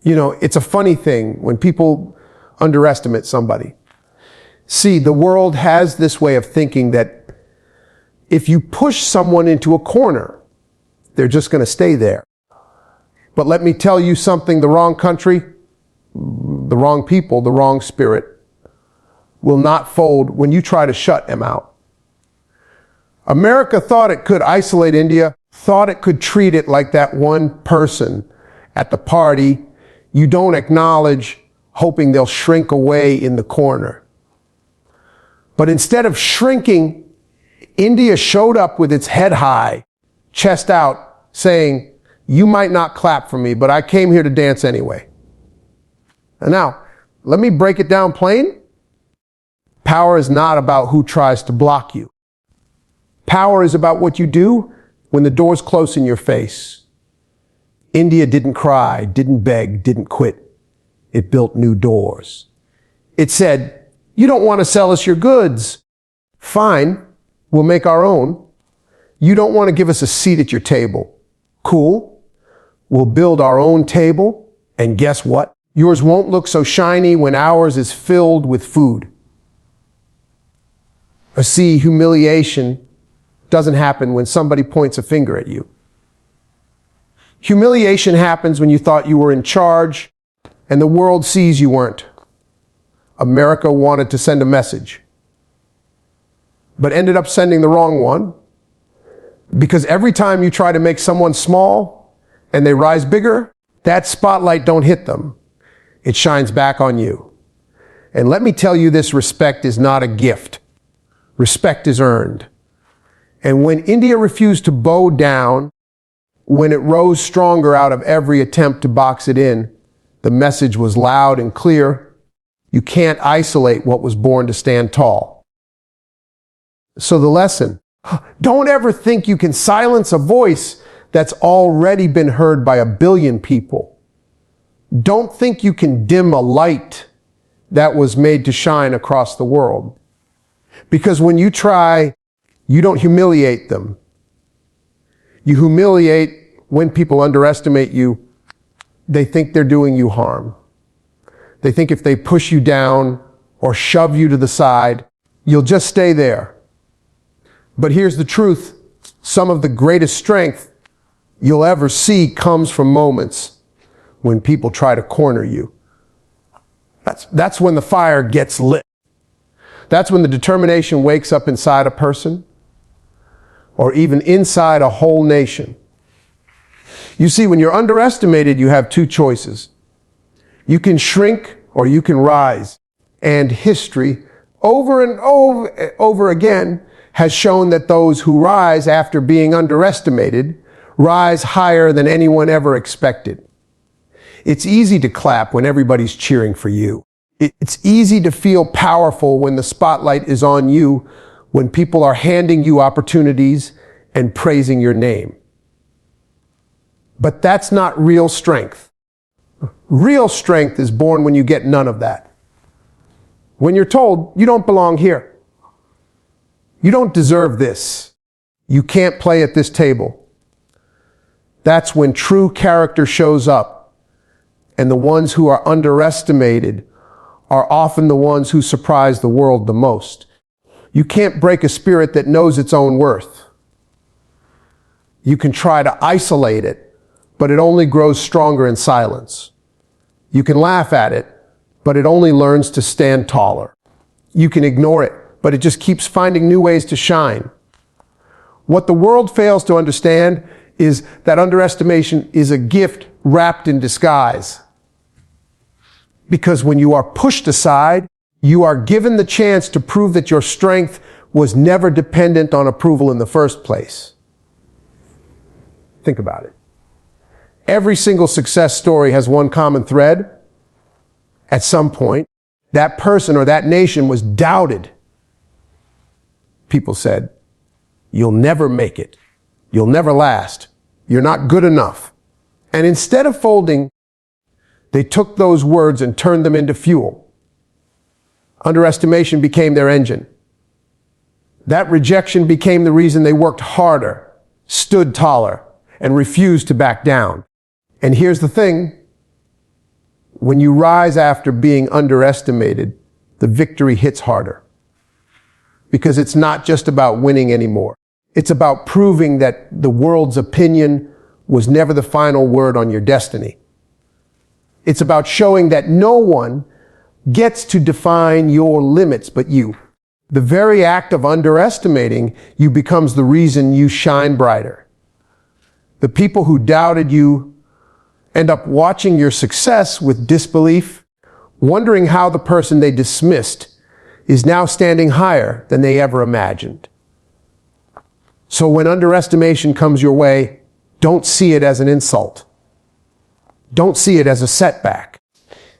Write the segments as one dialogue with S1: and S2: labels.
S1: You know, it's a funny thing when people underestimate somebody. See, the world has this way of thinking that if you push someone into a corner, they're just going to stay there. But let me tell you something, the wrong country, the wrong people, the wrong spirit will not fold when you try to shut them out. America thought it could isolate India, thought it could treat it like that one person at the party you don't acknowledge, hoping they'll shrink away in the corner. But instead of shrinking, India showed up with its head high, chest out, saying, "You might not clap for me, but I came here to dance anyway." And now, let me break it down plain. Power is not about who tries to block you. Power is about what you do when the door's close in your face. India didn't cry, didn't beg, didn't quit. It built new doors. It said, "You don't want to sell us your goods. Fine, we'll make our own. You don't want to give us a seat at your table. Cool, we'll build our own table, and guess what? Yours won't look so shiny when ours is filled with food." See, humiliation doesn't happen when somebody points a finger at you. Humiliation happens when you thought you were in charge and the world sees you weren't. America wanted to send a message, but ended up sending the wrong one, because every time you try to make someone small and they rise bigger, that spotlight don't hit them. It shines back on you. And let me tell you this, respect is not a gift. Respect is earned. And when India refused to bow down, when it rose stronger out of every attempt to box it in, the message was loud and clear. You can't isolate what was born to stand tall. So the lesson, don't ever think you can silence a voice that's already been heard by 1 billion people. Don't think you can dim a light that was made to shine across the world. Because when you try, you don't humiliate them. You humiliate when people underestimate you. They think they're doing you harm. They think if they push you down or shove you to the side, you'll just stay there. But here's the truth. Some of the greatest strength you'll ever see comes from moments when people try to corner you. That's when the fire gets lit. That's when the determination wakes up inside a person, or even inside a whole nation. You see, when you're underestimated, you have two choices. You can shrink or you can rise. And history, over and over again, has shown that those who rise after being underestimated rise higher than anyone ever expected. It's easy to clap when everybody's cheering for you. It's easy to feel powerful when the spotlight is on you, when people are handing you opportunities and praising your name. But that's not real strength. Real strength is born when you get none of that. When you're told, you don't belong here. You don't deserve this. You can't play at this table. That's when true character shows up. And the ones who are underestimated are often the ones who surprise the world the most. You can't break a spirit that knows its own worth. You can try to isolate it, but it only grows stronger in silence. You can laugh at it, but it only learns to stand taller. You can ignore it, but it just keeps finding new ways to shine. What the world fails to understand is that underestimation is a gift wrapped in disguise. Because when you are pushed aside, you are given the chance to prove that your strength was never dependent on approval in the first place. Think about it. Every single success story has one common thread. At some point, that person or that nation was doubted. People said, "You'll never make it. You'll never last. You're not good enough." And instead of folding, they took those words and turned them into fuel. Underestimation became their engine. That rejection became the reason they worked harder, stood taller, and refused to back down. And here's the thing, When you rise after being underestimated, the victory hits harder. Because it's not just about winning anymore. It's about proving that the world's opinion was never the final word on your destiny. It's about showing that no one gets to define your limits but you. The very act of underestimating you becomes the reason you shine brighter. The people who doubted you end up watching your success with disbelief, wondering how the person they dismissed is now standing higher than they ever imagined. So when underestimation comes your way, don't see it as an insult. Don't see it as a setback.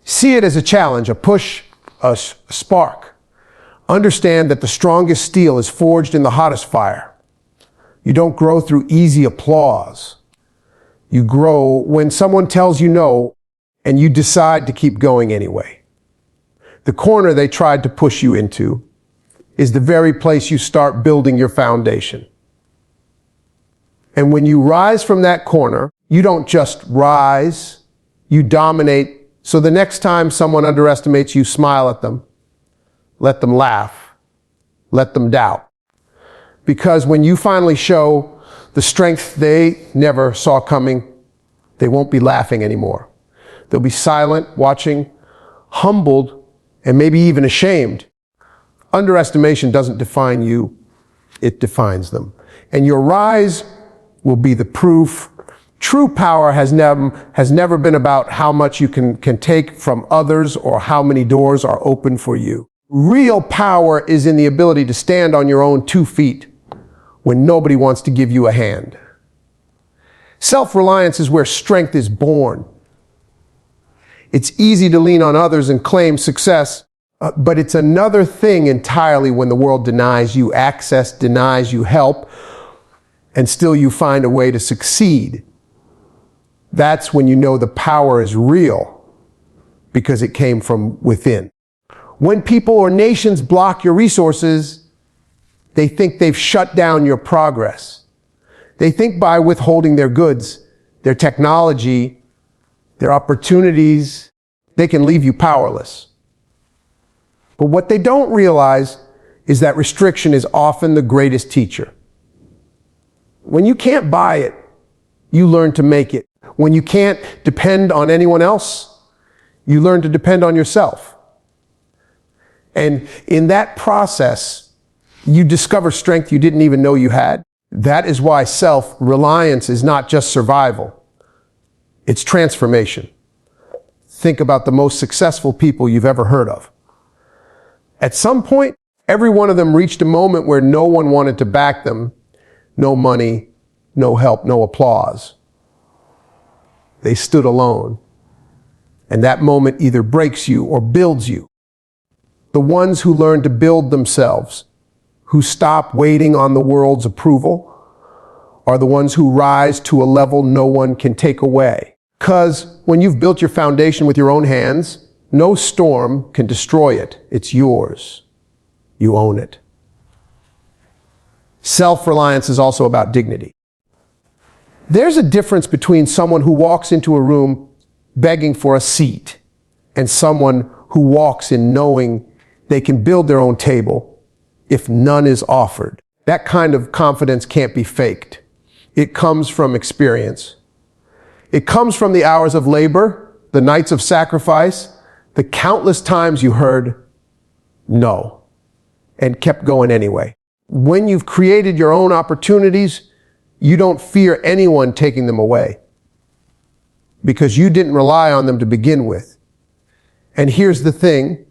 S1: See it as a challenge, a push, a spark. Understand that the strongest steel is forged in the hottest fire. You don't grow through easy applause. You grow when someone tells you no and you decide to keep going anyway. The corner they tried to push you into is the very place you start building your foundation. And when you rise from that corner, you don't just rise, you dominate. So the next time someone underestimates you, smile at them. Let them laugh. Let them doubt. Because when you finally show the strength they never saw coming, they won't be laughing anymore. They'll be silent, watching, humbled, and maybe even ashamed. Underestimation doesn't define you, it defines them. And your rise will be the proof. True power has never been about how much you can take from others or how many doors are open for you. Real power is in the ability to stand on your own 2 feet when nobody wants to give you a hand. Self-reliance is where strength is born. It's easy to lean on others and claim success, but it's another thing entirely when the world denies you access, denies you help, and still you find a way to succeed. That's when you know the power is real, because it came from within. When people or nations block your resources, they think they've shut down your progress. They think by withholding their goods, their technology, their opportunities, they can leave you powerless. But what they don't realize is that restriction is often the greatest teacher. When you can't buy it, you learn to make it. When you can't depend on anyone else, you learn to depend on yourself. And in that process, you discover strength you didn't even know you had. That is why self-reliance is not just survival. It's transformation. Think about the most successful people you've ever heard of. At some point, every one of them reached a moment where no one wanted to back them. No money, no help, no applause. They stood alone. And that moment either breaks you or builds you. The ones who learn to build themselves, who stop waiting on the world's approval, are the ones who rise to a level no one can take away. Because when you've built your foundation with your own hands, no storm can destroy it. It's yours. You own it. Self-reliance is also about dignity. There's a difference between someone who walks into a room begging for a seat and someone who walks in knowing they can build their own table if none is offered. That kind of confidence can't be faked. It comes from experience. It comes from the hours of labor, the nights of sacrifice, the countless times you heard no and kept going anyway. When you've created your own opportunities, you don't fear anyone taking them away because you didn't rely on them to begin with. And here's the thing.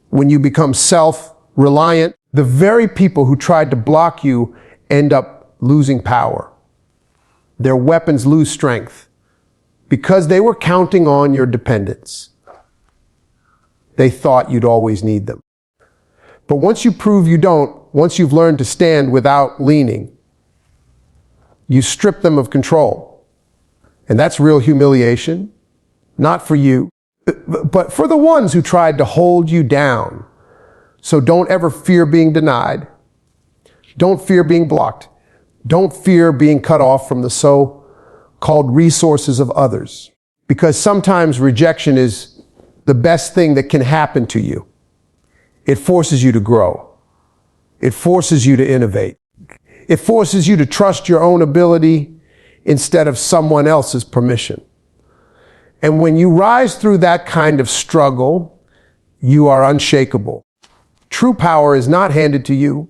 S1: When you become self-reliant, the very people who tried to block you end up losing power. Their weapons lose strength because they were counting on your dependence. They thought you'd always need them. But once you prove you don't, once you've learned to stand without leaning, you strip them of control. And that's real humiliation, not for you, but for the ones who tried to hold you down. So don't ever fear being denied. Don't fear being blocked. Don't fear being cut off from the so-called resources of others. Because sometimes rejection is the best thing that can happen to you. It forces you to grow. It forces you to innovate. It forces you to trust your own ability instead of someone else's permission. And when you rise through that kind of struggle, you are unshakable. True power is not handed to you.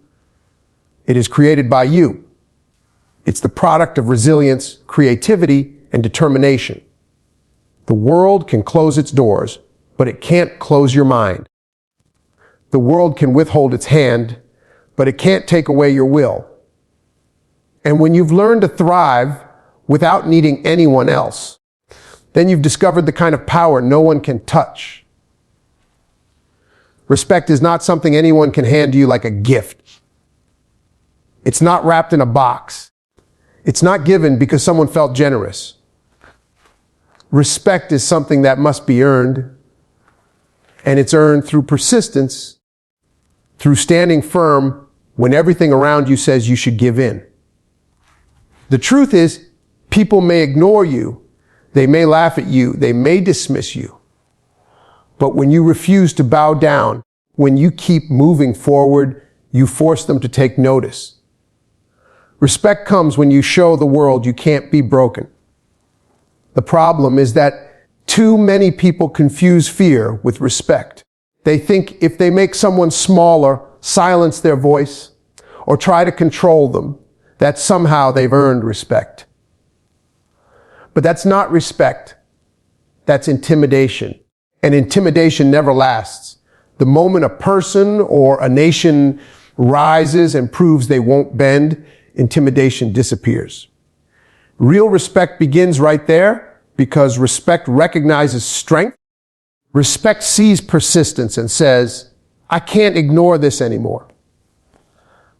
S1: It is created by you. It's the product of resilience, creativity, and determination. The world can close its doors, but it can't close your mind. The world can withhold its hand, but it can't take away your will. And when you've learned to thrive without needing anyone else, then you've discovered the kind of power no one can touch. Respect is not something anyone can hand to you like a gift. It's not wrapped in a box. It's not given because someone felt generous. Respect is something that must be earned, and it's earned through persistence, through standing firm when everything around you says you should give in. The truth is, people may ignore you, they may laugh at you, they may dismiss you. But when you refuse to bow down, when you keep moving forward, you force them to take notice. Respect comes when you show the world you can't be broken. The problem is that too many people confuse fear with respect. They think if they make someone smaller, silence their voice, or try to control them, that somehow they've earned respect. But that's not respect. That's intimidation. And intimidation never lasts. The moment a person or a nation rises and proves they won't bend, intimidation disappears. Real respect begins right there because respect recognizes strength. Respect sees persistence and says, I can't ignore this anymore.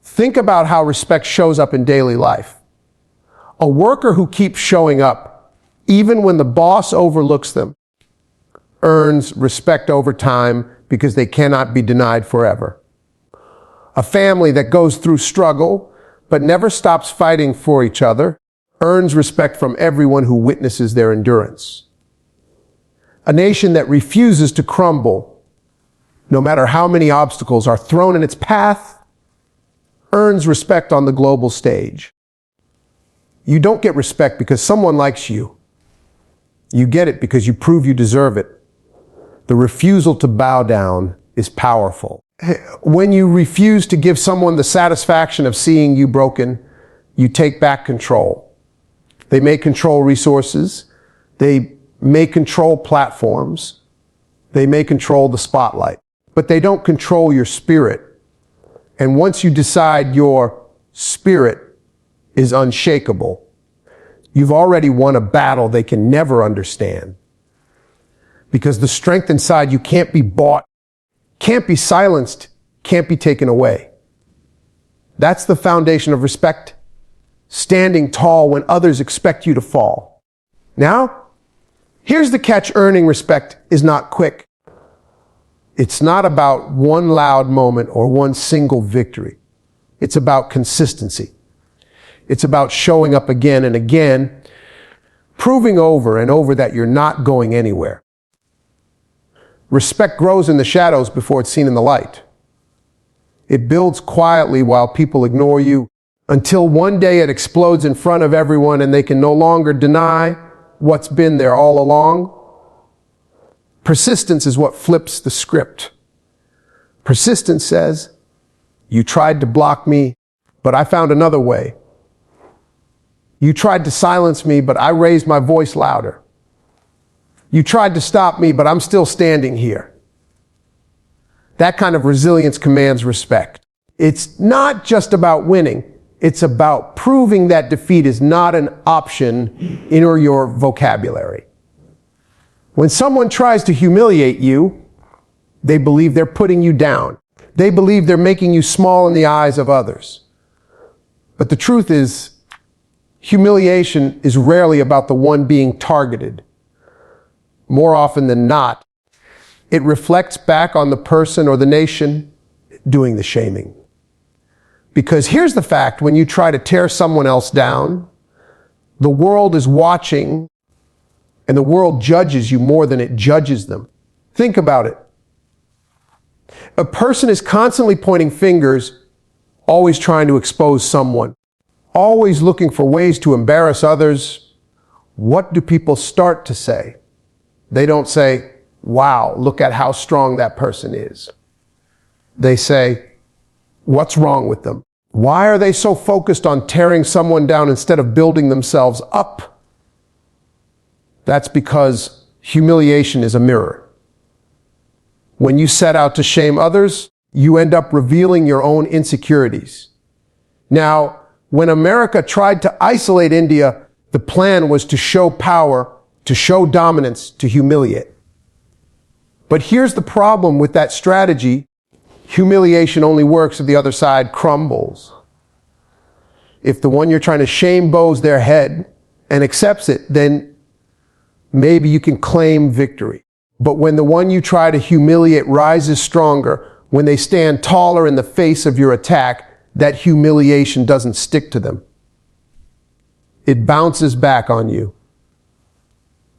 S1: Think about how respect shows up in daily life. A worker who keeps showing up, even when the boss overlooks them, earns respect over time because they cannot be denied forever. A family that goes through struggle but never stops fighting for each other earns respect from everyone who witnesses their endurance. A nation that refuses to crumble, no matter how many obstacles are thrown in its path, earns respect on the global stage. You don't get respect because someone likes you. You get it because you prove you deserve it. The refusal to bow down is powerful. When you refuse to give someone the satisfaction of seeing you broken, you take back control. They may control resources. They may control platforms. They may control the spotlight. But they don't control your spirit. And once you decide your spirit is unshakable, you've already won a battle they can never understand. Because the strength inside you can't be bought, can't be silenced, can't be taken away. That's the foundation of respect, standing tall when others expect you to fall. Now, here's the catch: earning respect is not quick. It's not about one loud moment or one single victory. It's about consistency. It's about showing up again and again, proving over and over that you're not going anywhere. Respect grows in the shadows before it's seen in the light. It builds quietly while people ignore you until one day it explodes in front of everyone and they can no longer deny what's been there all along. Persistence is what flips the script. Persistence says, you tried to block me, but I found another way. You tried to silence me, but I raised my voice louder. You tried to stop me, but I'm still standing here. That kind of resilience commands respect. It's not just about winning. It's about proving that defeat is not an option in your vocabulary. When someone tries to humiliate you, they believe they're putting you down. They believe they're making you small in the eyes of others. But the truth is, humiliation is rarely about the one being targeted. More often than not, it reflects back on the person or the nation doing the shaming. Because here's the fact: when you try to tear someone else down, the world is watching And the world judges you more than it judges them. Think about it. A person is constantly pointing fingers, always trying to expose someone, always looking for ways to embarrass others. What do people start to say? They don't say, wow, look at how strong that person is. They say, what's wrong with them? Why are they so focused on tearing someone down instead of building themselves up? That's because humiliation is a mirror. When you set out to shame others, you end up revealing your own insecurities. Now, when America tried to isolate India, the plan was to show power, to show dominance, to humiliate. But here's the problem with that strategy. Humiliation only works if the other side crumbles. If the one you're trying to shame bows their head and accepts it, then maybe you can claim victory. But when the one you try to humiliate rises stronger, when they stand taller in the face of your attack, that humiliation doesn't stick to them. It bounces back on you.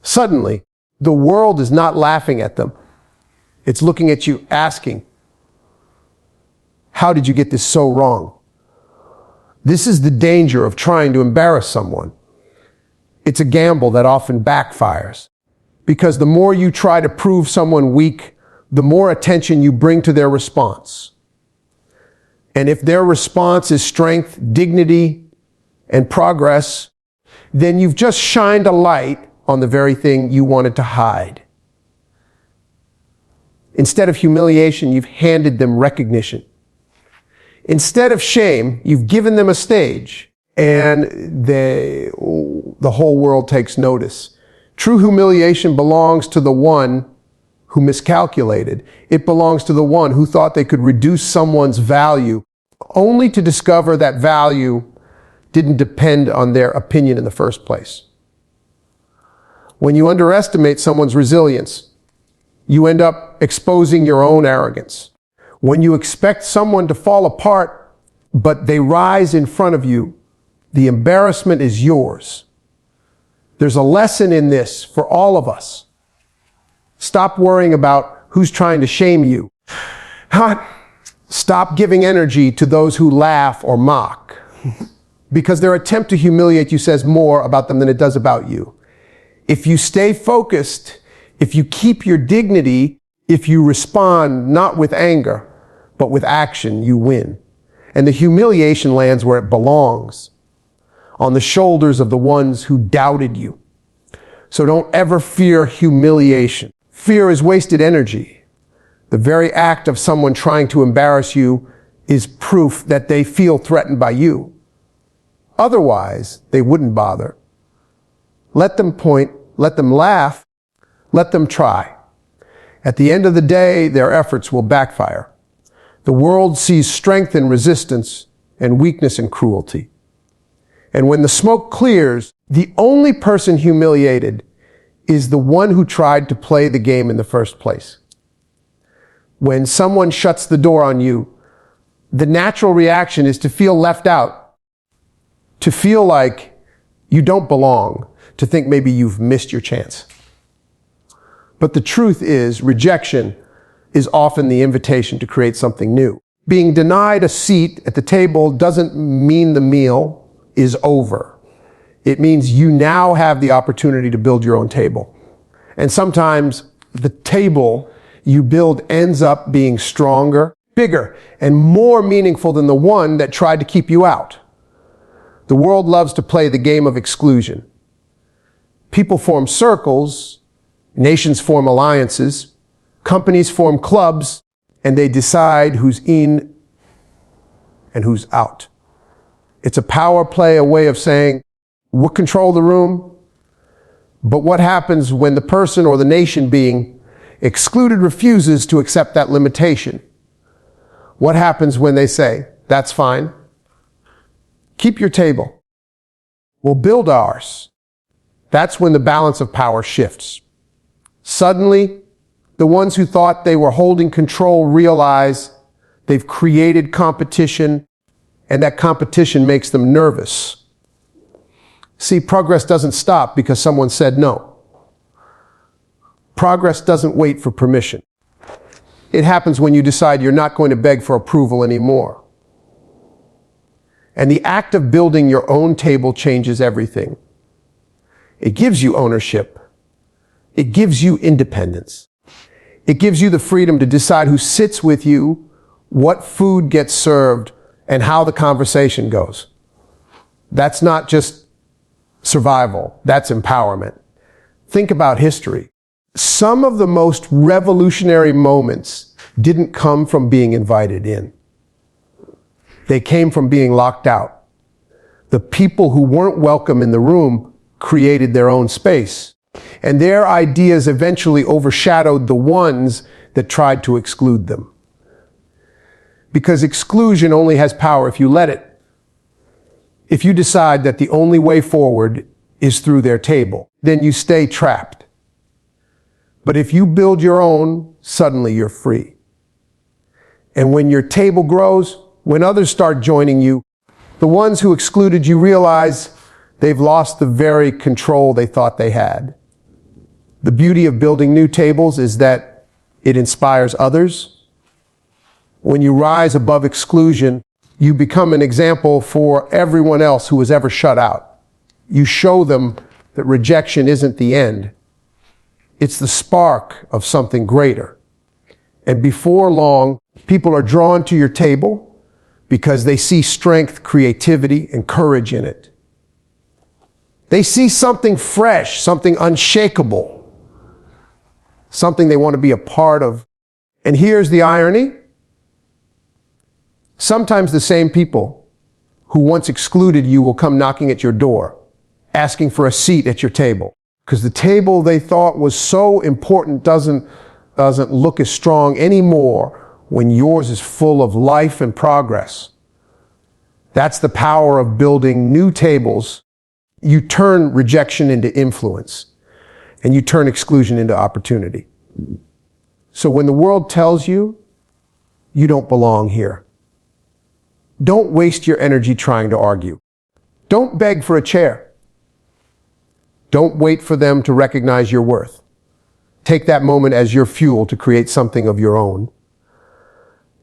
S1: Suddenly, the world is not laughing at them. It's looking at you asking, how did you get this so wrong? This is the danger of trying to embarrass someone. It's a gamble that often backfires. Because the more you try to prove someone weak, the more attention you bring to their response. And if their response is strength, dignity, and progress, then you've just shined a light on the very thing you wanted to hide. Instead of humiliation, you've handed them recognition. Instead of shame, you've given them a stage, and the whole world takes notice. True humiliation belongs to the one who miscalculated. It belongs to the one who thought they could reduce someone's value, only to discover that value didn't depend on their opinion in the first place. When you underestimate someone's resilience, you end up exposing your own arrogance. When you expect someone to fall apart, but they rise in front of you, the embarrassment is yours. There's a lesson in this for all of us. Stop worrying about who's trying to shame you. Stop giving energy to those who laugh or mock. Because their attempt to humiliate you says more about them than it does about you. If you stay focused, if you keep your dignity, if you respond not with anger, but with action, you win. And the humiliation lands where it belongs, on the shoulders of the ones who doubted you. So don't ever fear humiliation. Fear is wasted energy. The very act of someone trying to embarrass you is proof that they feel threatened by you. Otherwise, they wouldn't bother. Let them point, let them laugh, let them try. At the end of the day, their efforts will backfire. The world sees strength in resistance and weakness in cruelty. And when the smoke clears, the only person humiliated is the one who tried to play the game in the first place. When someone shuts the door on you, the natural reaction is to feel left out, to feel like you don't belong, to think maybe you've missed your chance. But the truth is, rejection is often the invitation to create something new. Being denied a seat at the table doesn't mean the meal is over. It means you now have the opportunity to build your own table. And sometimes the table you build ends up being stronger, bigger, and more meaningful than the one that tried to keep you out. The world loves to play the game of exclusion. People form circles, nations form alliances, companies form clubs, and they decide who's in and who's out. It's a power play, a way of saying, we'll control the room. But what happens when the person or the nation being excluded refuses to accept that limitation? What happens when they say, that's fine, keep your table, we'll build ours? That's when the balance of power shifts. Suddenly, the ones who thought they were holding control realize they've created competition, and that competition makes them nervous. See, progress doesn't stop because someone said no. Progress doesn't wait for permission. It happens when you decide you're not going to beg for approval anymore. And the act of building your own table changes everything. It gives you ownership. It gives you independence. It gives you the freedom to decide who sits with you, what food gets served, and how the conversation goes. That's not just survival, that's empowerment. Think about history. Some of the most revolutionary moments didn't come from being invited in. They came from being locked out. The people who weren't welcome in the room created their own space, and their ideas eventually overshadowed the ones that tried to exclude them. Because exclusion only has power if you let it. If you decide that the only way forward is through their table, then you stay trapped. But if you build your own, suddenly you're free. And when your table grows, when others start joining you, the ones who excluded you realize they've lost the very control they thought they had. The beauty of building new tables is that it inspires others. When you rise above exclusion, you become an example for everyone else who was ever shut out. You show them that rejection isn't the end. It's the spark of something greater. And before long, people are drawn to your table because they see strength, creativity, and courage in it. They see something fresh, something unshakable, something they want to be a part of. And here's the irony. Sometimes the same people who once excluded you will come knocking at your door, asking for a seat at your table. Because the table they thought was so important doesn't look as strong anymore when yours is full of life and progress. That's the power of building new tables. You turn rejection into influence, and you turn exclusion into opportunity. So when the world tells you, you don't belong here, don't waste your energy trying to argue. Don't beg for a chair. Don't wait for them to recognize your worth. Take that moment as your fuel to create something of your own.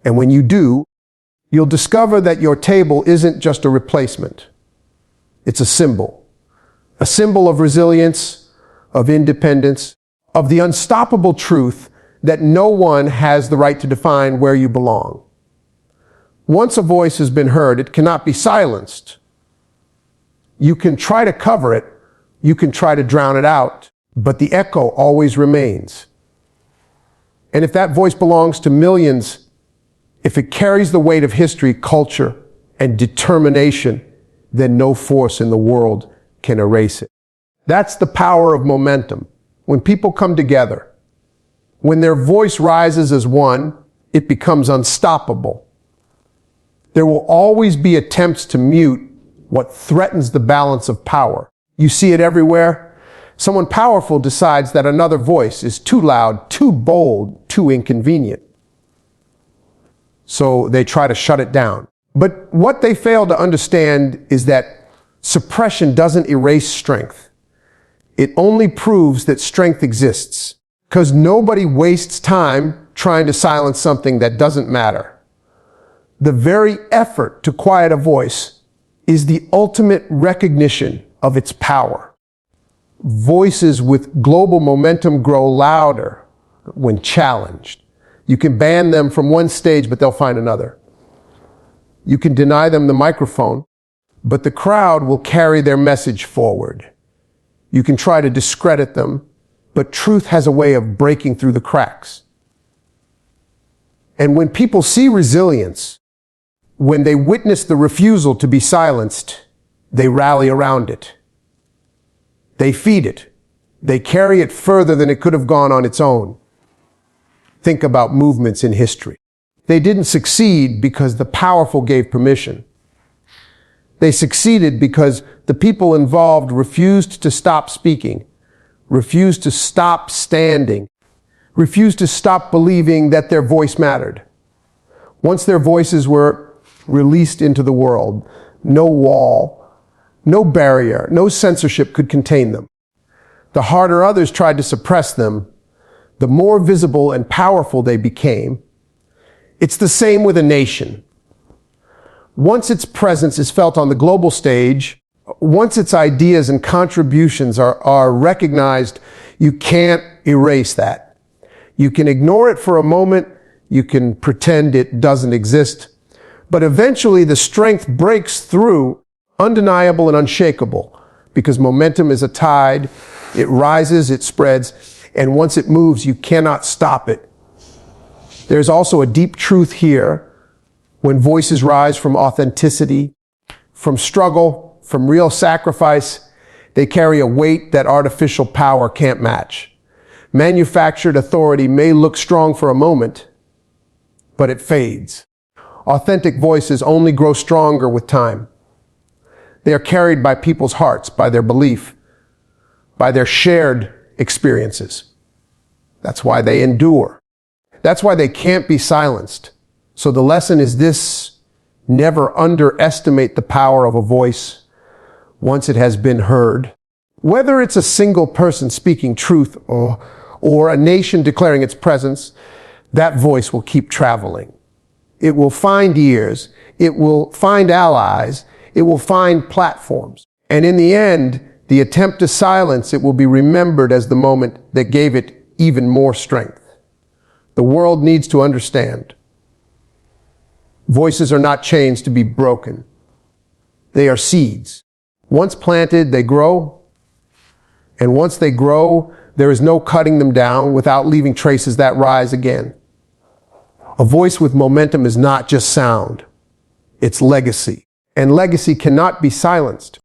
S1: And when you do, you'll discover that your table isn't just a replacement. It's a symbol of resilience, of independence, of the unstoppable truth that no one has the right to define where you belong. Once a voice has been heard, it cannot be silenced. You can try to cover it, you can try to drown it out, but the echo always remains. And if that voice belongs to millions, if it carries the weight of history, culture, and determination, then no force in the world can erase it. That's the power of momentum. When people come together, when their voice rises as one, it becomes unstoppable. There will always be attempts to mute what threatens the balance of power. You see it everywhere. Someone powerful decides that another voice is too loud, too bold, too inconvenient. So they try to shut it down. But what they fail to understand is that suppression doesn't erase strength. It only proves that strength exists, because nobody wastes time trying to silence something that doesn't matter. The very effort to quiet a voice is the ultimate recognition of its power. Voices with global momentum grow louder when challenged. You can ban them from one stage, but they'll find another. You can deny them the microphone, but the crowd will carry their message forward. You can try to discredit them, but truth has a way of breaking through the cracks. And when people see resilience, when they witness the refusal to be silenced, they rally around it. They feed it. They carry it further than it could have gone on its own. Think about movements in history. They didn't succeed because the powerful gave permission. They succeeded because the people involved refused to stop speaking, refused to stop standing, refused to stop believing that their voice mattered. Once their voices were released into the world, no wall, no barrier, no censorship could contain them. The harder others tried to suppress them, the more visible and powerful they became. It's the same with a nation. Once its presence is felt on the global stage, once its ideas and contributions are recognized, you can't erase that. You can ignore it for a moment, you can pretend it doesn't exist, but eventually the strength breaks through, undeniable and unshakable, because momentum is a tide, it rises, it spreads, and once it moves, you cannot stop it. There's also a deep truth here. When voices rise from authenticity, from struggle, from real sacrifice, they carry a weight that artificial power can't match. Manufactured authority may look strong for a moment, but it fades. Authentic voices only grow stronger with time. They are carried by people's hearts, by their belief, by their shared experiences. That's why they endure. That's why they can't be silenced. So the lesson is this: never underestimate the power of a voice once it has been heard. Whether it's a single person speaking truth or a nation declaring its presence, that voice will keep traveling. It will find ears, it will find allies, it will find platforms. And in the end, the attempt to silence it will be remembered as the moment that gave it even more strength. The world needs to understand. Voices are not chains to be broken. They are seeds. Once planted, they grow. And once they grow, there is no cutting them down without leaving traces that rise again. A voice with momentum is not just sound. It's legacy. And legacy cannot be silenced.